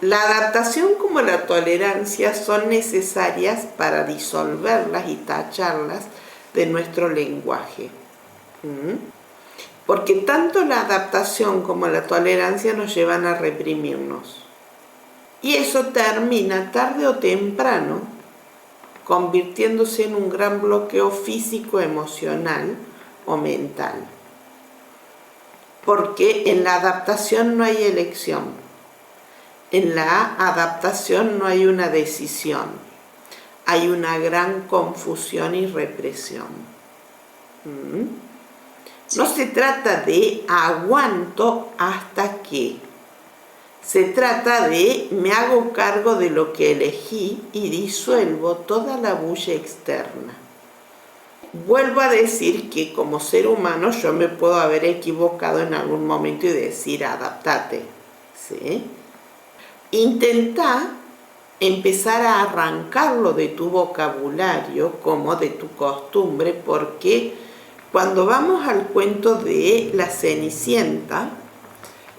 La adaptación como la tolerancia son necesarias para disolverlas y tacharlas de nuestro lenguaje. Porque tanto la adaptación como la tolerancia nos llevan a reprimirnos. Y eso termina tarde o temprano convirtiéndose en un gran bloqueo físico, emocional o mental. Porque en la adaptación no hay elección. En la adaptación no hay una decisión. Hay una gran confusión y represión. No se trata de aguanto hasta que. Se trata de me hago cargo de lo que elegí y disuelvo toda la bulla externa. Vuelvo a decir que como ser humano yo me puedo haber equivocado en algún momento y decir adaptate, ¿sí? Intenta empezar a arrancarlo de tu vocabulario como de tu costumbre, porque cuando vamos al cuento de la Cenicienta,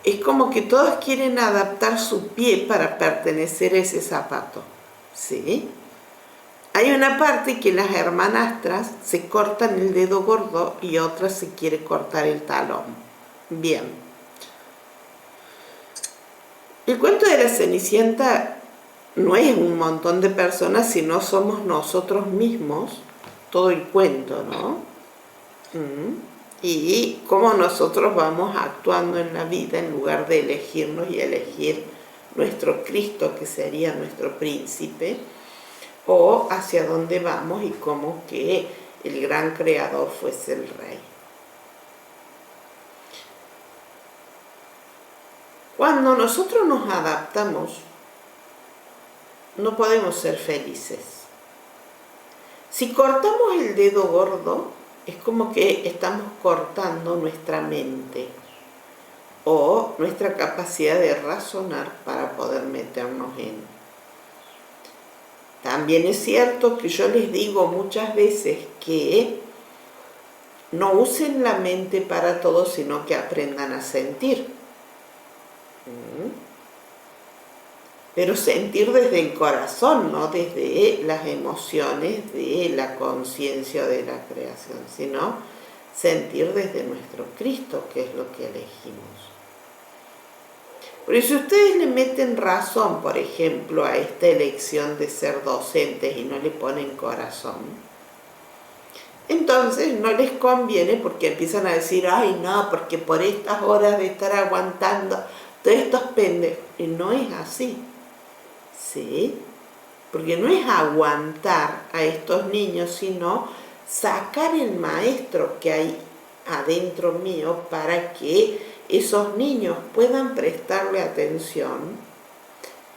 es como que todos quieren adaptar su pie para pertenecer a ese zapato, ¿sí? Hay una parte que las hermanastras se cortan el dedo gordo y otra se quiere cortar el talón. Bien. El cuento de la Cenicienta no es un montón de personas, sino somos nosotros mismos, todo el cuento, ¿no? Y cómo nosotros vamos actuando en la vida en lugar de elegirnos y elegir nuestro Cristo, que sería nuestro príncipe, o hacia dónde vamos y cómo que el gran creador fuese el rey. Cuando nosotros nos adaptamos, no podemos ser felices. Si cortamos el dedo gordo, es como que estamos cortando nuestra mente o nuestra capacidad de razonar para poder meternos en. También es cierto que yo les digo muchas veces que no usen la mente para todo, sino que aprendan a sentir. Pero sentir desde el corazón, no desde las emociones de la conciencia de la creación, sino sentir desde nuestro Cristo, que es lo que elegimos. Por eso ustedes le meten razón, por ejemplo, a esta elección de ser docentes y no le ponen corazón, entonces no les conviene, porque empiezan a decir, ay no, porque por estas horas de estar aguantando todos estos pendejos. Y no es así, ¿sí? Porque no es aguantar a estos niños, sino sacar el maestro que hay adentro mío para que esos niños puedan prestarle atención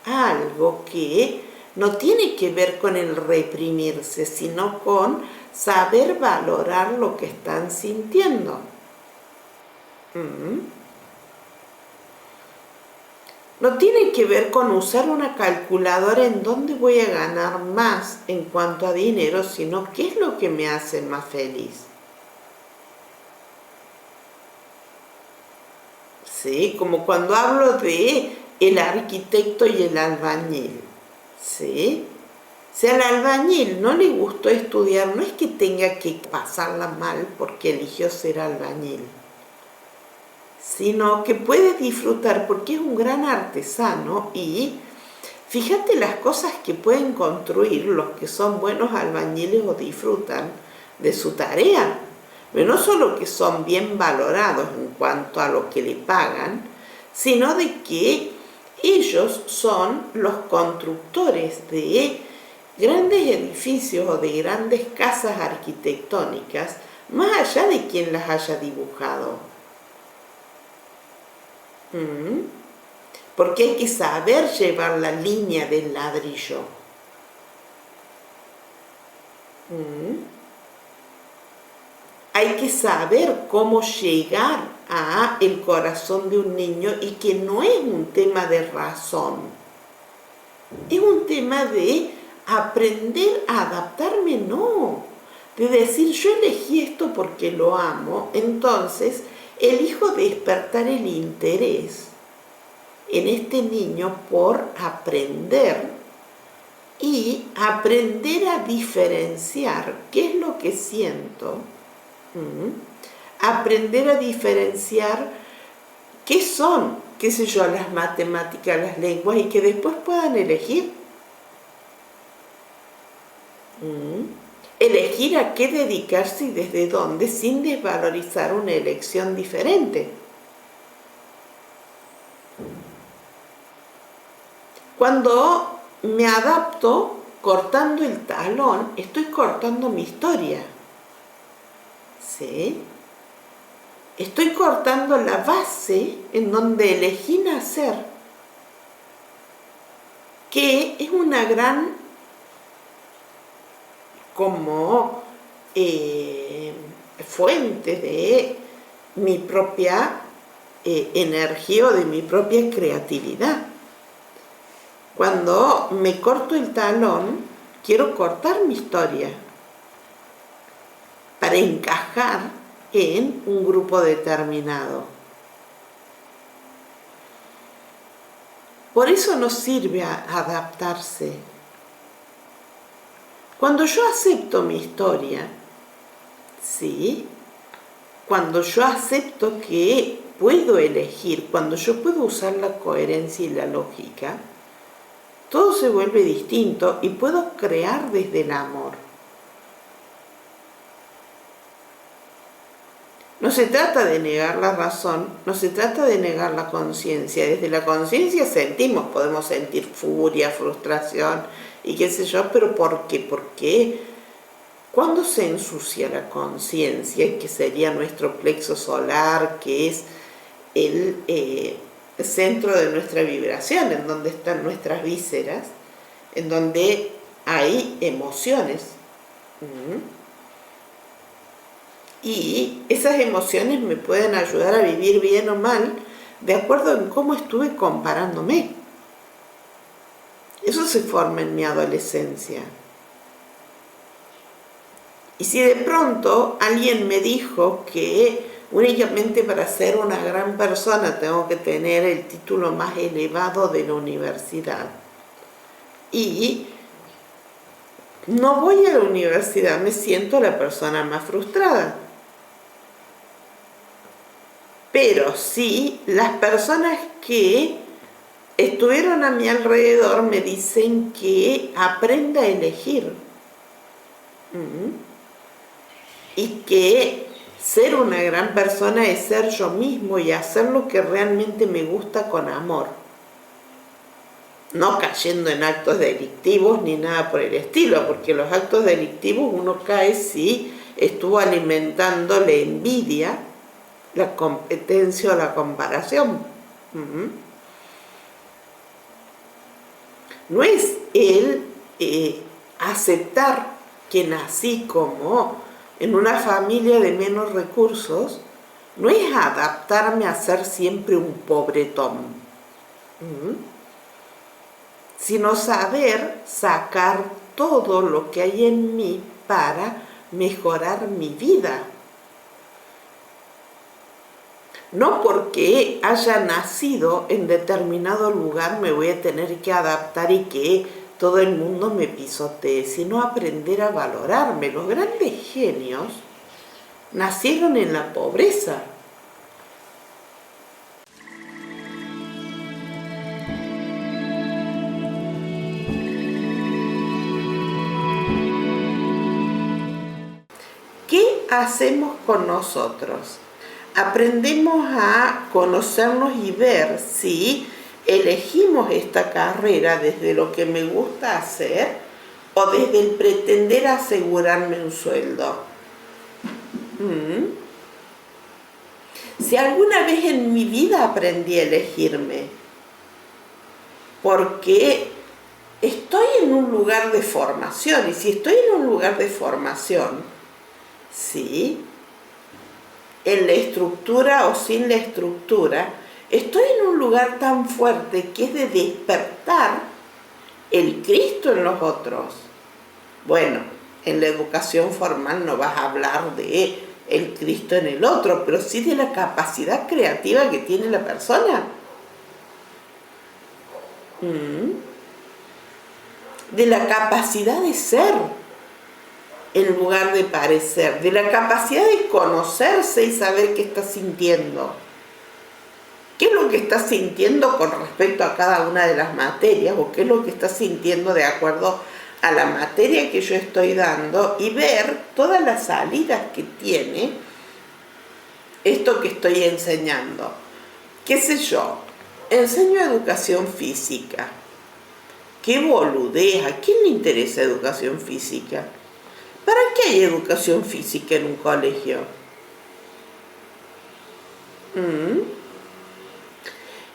a algo que no tiene que ver con el reprimirse, sino con saber valorar lo que están sintiendo. No tiene que ver con usar una calculadora en dónde voy a ganar más en cuanto a dinero, sino qué es lo que me hace más feliz. ¿Sí? Como cuando hablo de el arquitecto y el albañil, ¿sí? Si al albañil no le gustó estudiar, no es que tenga que pasarla mal porque eligió ser albañil, sino que puede disfrutar porque es un gran artesano. Y fíjate las cosas que pueden construir los que son buenos albañiles o disfrutan de su tarea. Pero no solo que son bien valorados en cuanto a lo que le pagan, sino de que ellos son los constructores de grandes edificios o de grandes casas arquitectónicas, más allá de quien las haya dibujado. Porque hay que saber llevar la línea del ladrillo. Hay que saber cómo llegar a el corazón de un niño, y que no es un tema de razón, es un tema de aprender a adaptarme, no, de decir yo elegí esto porque lo amo, entonces elijo despertar el interés en este niño por aprender y aprender a diferenciar qué es lo que siento, aprender a diferenciar qué son, qué sé yo, las matemáticas, las lenguas, y que después puedan elegir. Elegir a qué dedicarse y desde dónde, sin desvalorizar una elección diferente. Cuando me adapto cortando el talón, estoy cortando mi historia. ¿Sí? Estoy cortando la base en donde elegí nacer, que es una gran como fuente de mi propia energía o de mi propia creatividad. Cuando me corto el talón, quiero cortar mi historia para encajar en un grupo determinado. Por eso nos sirve adaptarse. Cuando yo acepto mi historia, ¿sí? Cuando yo acepto que puedo elegir, cuando yo puedo usar la coherencia y la lógica, todo se vuelve distinto y puedo crear desde el amor. No se trata de negar la razón, no se trata de negar la conciencia. Desde la conciencia sentimos, podemos sentir furia, frustración y qué sé yo, pero ¿por qué? Porque cuando se ensucia la conciencia, que sería nuestro plexo solar, que es el centro de nuestra vibración, en donde están nuestras vísceras, en donde hay emociones. Y esas emociones me pueden ayudar a vivir bien o mal, de acuerdo en cómo estuve comparándome. Eso se forma en mi adolescencia. Y si de pronto alguien me dijo que únicamente para ser una gran persona tengo que tener el título más elevado de la universidad, y no voy a la universidad, me siento la persona más frustrada. Pero si las personas que estuvieron a mi alrededor me dicen que aprenda a elegir, y que ser una gran persona es ser yo mismo y hacer lo que realmente me gusta con amor, no cayendo en actos delictivos ni nada por el estilo, porque los actos delictivos uno cae si estuvo alimentando la envidia, la competencia o la comparación. No es el aceptar que nací como en una familia de menos recursos, no es adaptarme a ser siempre un pobretón, sino saber sacar todo lo que hay en mí para mejorar mi vida. No porque haya nacido en determinado lugar me voy a tener que adaptar y que todo el mundo me pisotee, sino aprender a valorarme. Los grandes genios nacieron en la pobreza. ¿Qué hacemos con nosotros? Aprendemos a conocernos y ver si elegimos esta carrera desde lo que me gusta hacer o desde el pretender asegurarme un sueldo. Si alguna vez en mi vida aprendí a elegirme, porque estoy en un lugar de formación, y si estoy en un lugar de formación, ¿sí?, en la estructura o sin la estructura, estoy en un lugar tan fuerte que es de despertar el Cristo en los otros. Bueno, en la educación formal no vas a hablar de el Cristo en el otro, pero sí de la capacidad creativa que tiene la persona. ¿Mm? De la capacidad de ser en lugar de parecer, de la capacidad de conocerse y saber qué está sintiendo. ¿Qué es lo que estás sintiendo con respecto a cada una de las materias? ¿O qué es lo que estás sintiendo de acuerdo a la materia que yo estoy dando? Y ver todas las salidas que tiene esto que estoy enseñando. ¿Qué sé yo? Enseño educación física. ¡Qué boludez! ¿A quién le interesa educación física? ¿Para qué hay educación física en un colegio?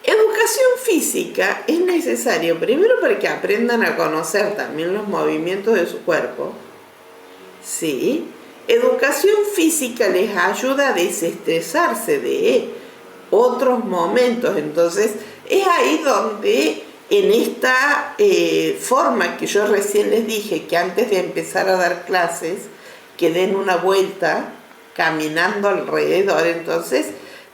Educación física es necesario primero para que aprendan a conocer también los movimientos de su cuerpo. Sí. Educación física les ayuda a desestresarse de otros momentos. Entonces, es ahí donde en esta forma que yo recién les dije, que antes de empezar a dar clases, que den una vuelta caminando alrededor, entonces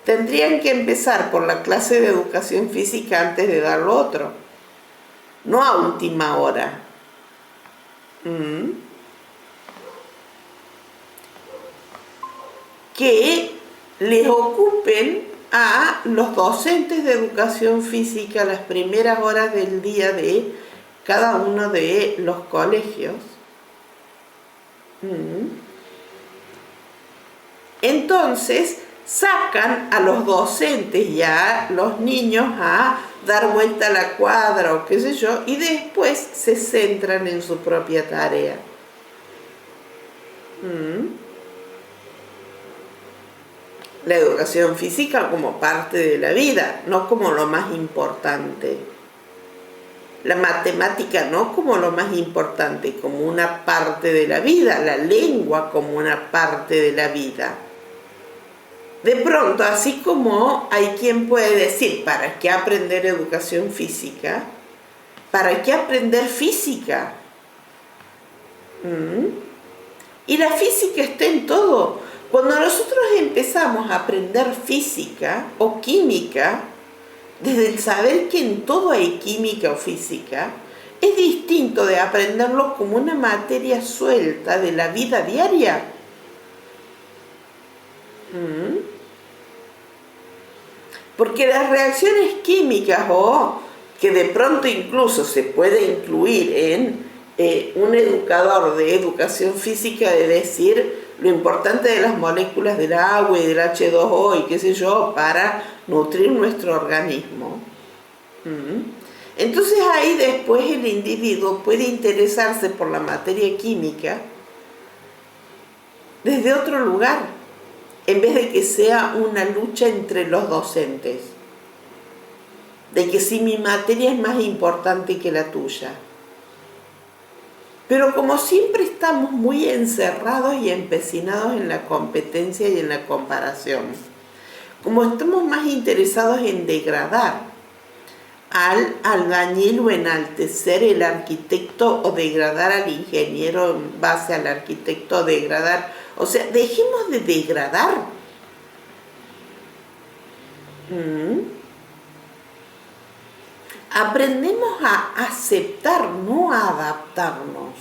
tendrían que empezar por la clase de educación física antes de dar lo otro, no a última hora. Que les ocupen a los docentes de educación física las primeras horas del día de cada uno de los colegios. Entonces sacan a los docentes y a los niños a dar vuelta a la cuadra o qué sé yo, y después se centran en su propia tarea. La educación física como parte de la vida, no como lo más importante. La matemática no como lo más importante, como una parte de la vida. La lengua como una parte de la vida. De pronto, así como hay quien puede decir, ¿para qué aprender educación física? ¿Para qué aprender física? Y la física está en todo. Cuando nosotros empezamos a aprender física o química, desde el saber que en todo hay química o física, es distinto de aprenderlo como una materia suelta de la vida diaria. Porque las reacciones químicas, o que de pronto incluso se puede incluir en un educador de educación física, de decir lo importante de las moléculas del agua y del H2O y qué sé yo, para nutrir nuestro organismo. Entonces ahí después el individuo puede interesarse por la materia química desde otro lugar, en vez de que sea una lucha entre los docentes, de que si mi materia es más importante que la tuya. Pero como siempre estamos muy encerrados y empecinados en la competencia y en la comparación, como estamos más interesados en degradar al albañil o enaltecer el arquitecto, o degradar al ingeniero en base al arquitecto, degradar, o sea, dejemos de degradar. Aprendemos a aceptar, no a adaptarnos.